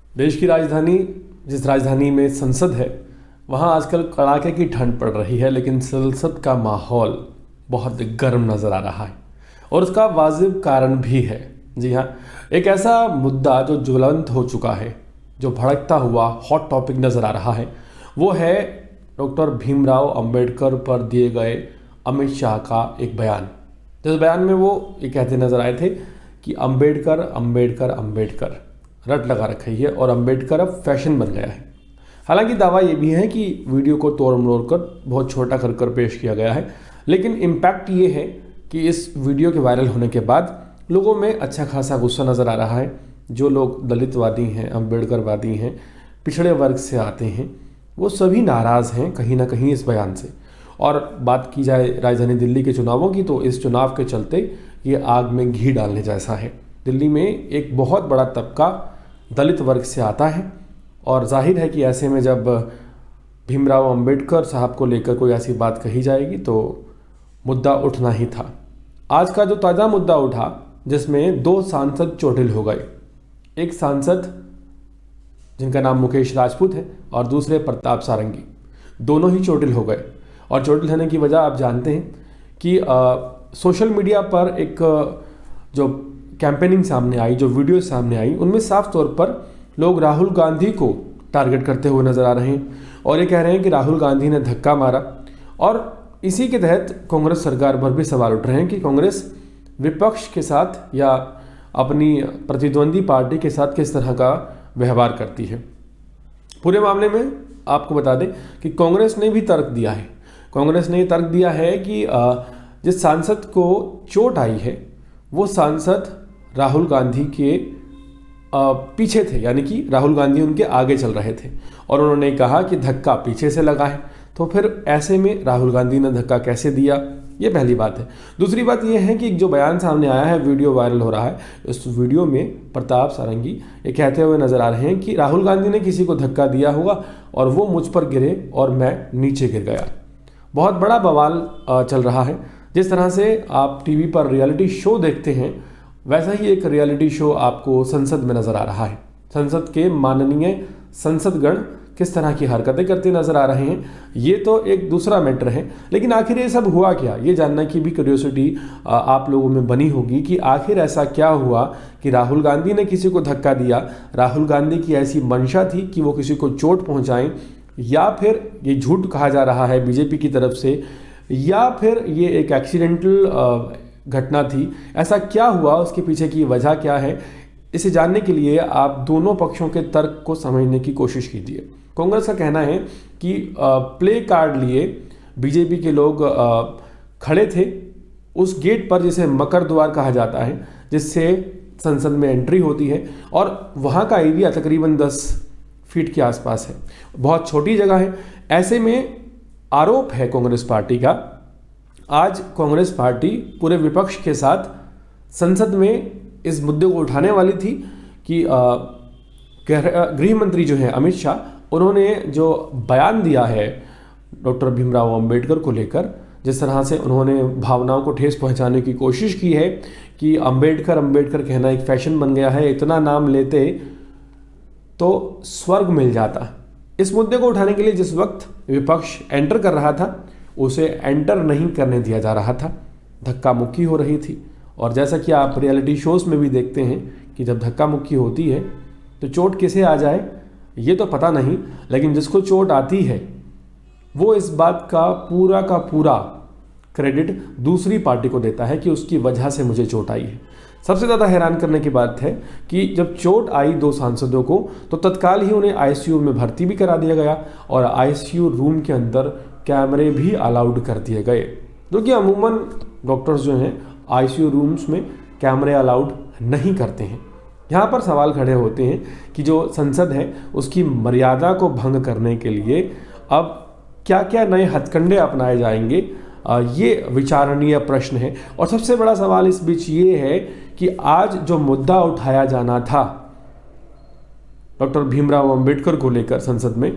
देश की राजधानी, जिस राजधानी में संसद है, वहाँ आजकल कड़ाके की ठंड पड़ रही है, लेकिन संसद का माहौल बहुत गर्म नज़र आ रहा है और उसका वाजिब कारण भी है। जी हाँ, एक ऐसा मुद्दा जो ज्वलंत हो चुका है, जो भड़कता हुआ हॉट टॉपिक नज़र आ रहा है, वो है डॉक्टर भीमराव अंबेडकर पर दिए गए अमित शाह का एक बयान। जिस बयान में वो ये कहते नज़र आए थे कि अंबेडकर अंबेडकर अंबेडकर रट लगा रखी है और अंबेडकर अब फैशन बन गया है। हालांकि दावा ये भी है कि वीडियो को तोड़ मरोड़ कर बहुत छोटा कर कर पेश किया गया है, लेकिन इम्पैक्ट ये है कि इस वीडियो के वायरल होने के बाद लोगों में अच्छा खासा गुस्सा नज़र आ रहा है। जो लोग दलितवादी हैं, अंबेडकरवादी हैं, पिछड़े वर्ग से आते हैं, वो सभी नाराज़ हैं कहीं ना कहीं इस बयान से। और बात की जाए राजधानी दिल्ली के चुनावों की, तो इस चुनाव के चलते ये आग में घी डालने जैसा है। दिल्ली में एक बहुत बड़ा तबका दलित वर्ग से आता है और जाहिर है कि ऐसे में जब भीमराव अंबेडकर साहब को लेकर कोई ऐसी बात कही जाएगी तो मुद्दा उठना ही था। आज का जो ताज़ा मुद्दा उठा, जिसमें 2 सांसद चोटिल हो गए। एक सांसद जिनका नाम मुकेश राजपूत है और दूसरे प्रताप सारंगी, दोनों ही चोटिल हो गए। और चोटिल होने की वजह आप जानते हैं कि सोशल मीडिया पर एक जो कैंपेनिंग सामने आई, जो वीडियो सामने आई, उनमें साफ तौर पर लोग राहुल गांधी को टारगेट करते हुए नज़र आ रहे हैं और ये कह रहे हैं कि राहुल गांधी ने धक्का मारा। और इसी के तहत कांग्रेस सरकार पर भी सवाल उठ रहे हैं कि कांग्रेस विपक्ष के साथ या अपनी प्रतिद्वंदी पार्टी के साथ किस तरह का व्यवहार करती है। पूरे मामले में आपको बता दें कि कांग्रेस ने भी तर्क दिया है। कांग्रेस ने ये तर्क दिया है कि जिस सांसद को चोट आई है वो सांसद राहुल गांधी के पीछे थे, यानी कि राहुल गांधी उनके आगे चल रहे थे और उन्होंने कहा कि धक्का पीछे से लगा है, तो फिर ऐसे में राहुल गांधी ने धक्का कैसे दिया, ये पहली बात है। दूसरी बात यह है कि जो बयान सामने आया है, वीडियो वायरल हो रहा है, इस वीडियो में प्रताप सारंगी ये कहते हुए नजर आ रहे हैं कि राहुल गांधी ने किसी को धक्का दिया होगा और वो मुझ पर गिरे और मैं नीचे गिर गया। बहुत बड़ा बवाल चल रहा है। जिस तरह से आप टीवी पर रियलिटी शो देखते हैं, वैसा ही एक रियलिटी शो आपको संसद में नज़र आ रहा है। संसद के माननीय संसदगण किस तरह की हरकतें करते नजर आ रहे हैं, ये तो एक दूसरा मैटर है। लेकिन आखिर ये सब हुआ क्या, ये जानने की भी क्यूरियोसिटी आप लोगों में बनी होगी कि आखिर ऐसा क्या हुआ कि राहुल गांधी ने किसी को धक्का दिया। राहुल गांधी की ऐसी मंशा थी कि वो किसी को चोट पहुंचाएं, या फिर ये झूठ कहा जा रहा है बीजेपी की तरफ से, या फिर ये एक एक्सीडेंटल घटना थी। ऐसा क्या हुआ, उसके पीछे की वजह क्या है, इसे जानने के लिए आप दोनों पक्षों के तर्क को समझने की कोशिश कीजिए। कांग्रेस का कहना है कि प्ले कार्ड लिए बीजेपी के लोग खड़े थे उस गेट पर जिसे मकर द्वार कहा जाता है, जिससे संसद में एंट्री होती है, और वहाँ का एरिया तकरीबन 10 फीट के आसपास है, बहुत छोटी जगह है। ऐसे में आरोप है कांग्रेस पार्टी का, आज कांग्रेस पार्टी पूरे विपक्ष के साथ संसद में इस मुद्दे को उठाने वाली थी कि गृह मंत्री जो है अमित शाह, उन्होंने जो बयान दिया है डॉक्टर भीमराव अंबेडकर को लेकर, जिस तरह से उन्होंने भावनाओं को ठेस पहुंचाने की कोशिश की है कि अंबेडकर अंबेडकर कहना एक फैशन बन गया है, इतना नाम लेते तो स्वर्ग मिल जाता। इस मुद्दे को उठाने के लिए जिस वक्त विपक्ष एंटर कर रहा था, उसे एंटर नहीं करने दिया जा रहा था, धक्का मुक्की हो रही थी। और जैसा कि आप रियलिटी शोज़ में भी देखते हैं कि जब धक्का मुक्की होती है तो चोट किसे आ जाए ये तो पता नहीं, लेकिन जिसको चोट आती है वो इस बात का पूरा क्रेडिट दूसरी पार्टी को देता है कि उसकी वजह से मुझे चोट आई है। सबसे ज़्यादा हैरान करने की बात है कि जब चोट आई 2 सांसदों को, तो तत्काल ही उन्हें आईसीयू में भर्ती भी करा दिया गया और आईसीयू रूम के अंदर कैमरे भी अलाउड कर दिए गए, जो कि अमूमन डॉक्टर्स जो हैं आईसीयू रूम्स में कैमरे अलाउड नहीं करते हैं। यहाँ पर सवाल खड़े होते हैं कि जो संसद है उसकी मर्यादा को भंग करने के लिए अब क्या क्या नए हथकंडे अपनाए जाएंगे, ये विचारणीय प्रश्न है। और सबसे बड़ा सवाल इस बीच ये है कि आज जो मुद्दा उठाया जाना था डॉक्टर भीमराव अंबेडकर को लेकर संसद में,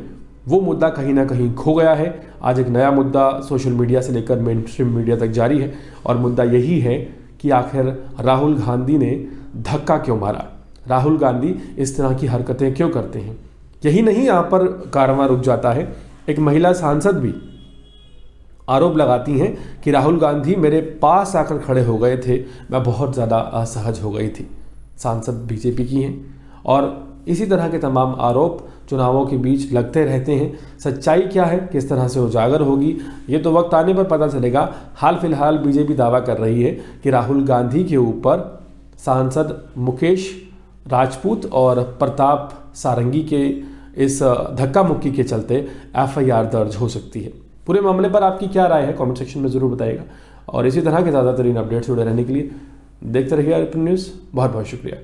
वो मुद्दा कहीं ना कहीं खो गया है। आज एक नया मुद्दा सोशल मीडिया से लेकर मेन स्ट्रीम मीडिया तक जारी है और मुद्दा यही है कि आखिर राहुल गांधी ने धक्का क्यों मारा। राहुल गांधी इस तरह की हरकतें क्यों करते हैं। यही नहीं, यहाँ पर कारवां रुक जाता है। एक महिला सांसद भी आरोप लगाती हैं कि राहुल गांधी मेरे पास आकर खड़े हो गए थे, मैं बहुत ज़्यादा असहज हो गई थी। सांसद बीजेपी की हैं और इसी तरह के तमाम आरोप चुनावों के बीच लगते रहते हैं। सच्चाई क्या है, किस तरह से उजागर होगी, ये तो वक्त आने पर पता चलेगा। हाल फिलहाल बीजेपी दावा कर रही है कि राहुल गांधी के ऊपर सांसद मुकेश राजपूत और प्रताप सारंगी के इस धक्का मुक्की के चलते FIR दर्ज हो सकती है। पूरे मामले पर आपकी क्या राय है, कमेंट सेक्शन में ज़रूर बताइएगा। और इसी तरह के ज़्यादातरीन अपडेट्स जुड़े रहने के लिए देखते रहिए अर्पण न्यूज़। बहुत बहुत शुक्रिया।